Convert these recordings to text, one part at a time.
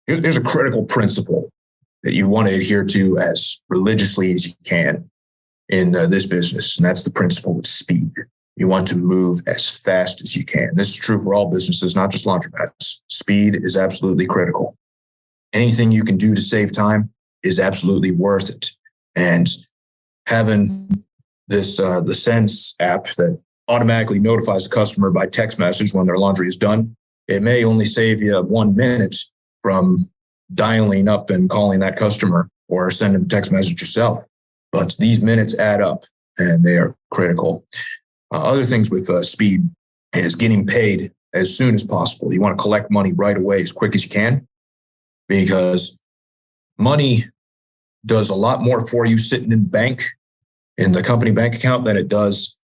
Here's a critical principle that you want to adhere to as religiously as you can in this business, and that's the principle of speed. You want to move as fast as you can. This is true for all businesses, not just laundromats. Speed is absolutely critical. Anything you can do to save time is absolutely worth it. And having this the Sense app that automatically notifies the customer by text message when their laundry is done, it may only save you 1 minute from dialing up and calling that customer or sending a text message yourself. But these minutes add up, and they are critical. Other things with speed is getting paid as soon as possible. You want to collect money right away as quick as you can, because money does a lot more for you sitting in the company bank account, than it does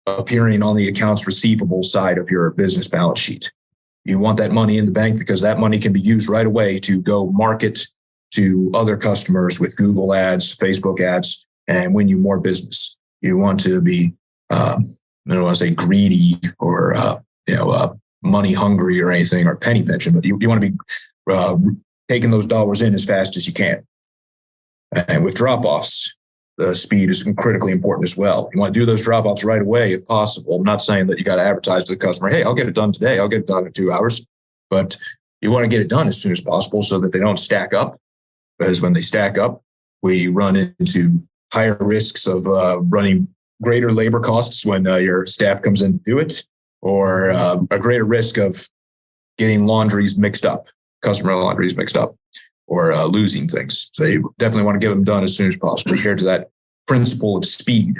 appearing on the accounts receivable side of your business balance sheet. You want that money in the bank because that money can be used right away to go market to other customers with Google ads, Facebook ads, and win you more business. You want to be, I don't want to say greedy or, money hungry or anything, or penny pinching, but you want to be taking those dollars in as fast as you can. And with drop-offs, the speed is critically important as well. You want to do those drop-offs right away if possible. I'm not saying that you got to advertise to the customer, hey, I'll get it done today. I'll get it done in 2 hours. But you want to get it done as soon as possible so that they don't stack up. Because when they stack up, we run into higher risks of running greater labor costs when your staff comes in to do it, or a greater risk of getting laundries mixed up, customer laundries mixed up, or losing things. So you definitely want to get them done as soon as possible. Adhere to that principle of speed.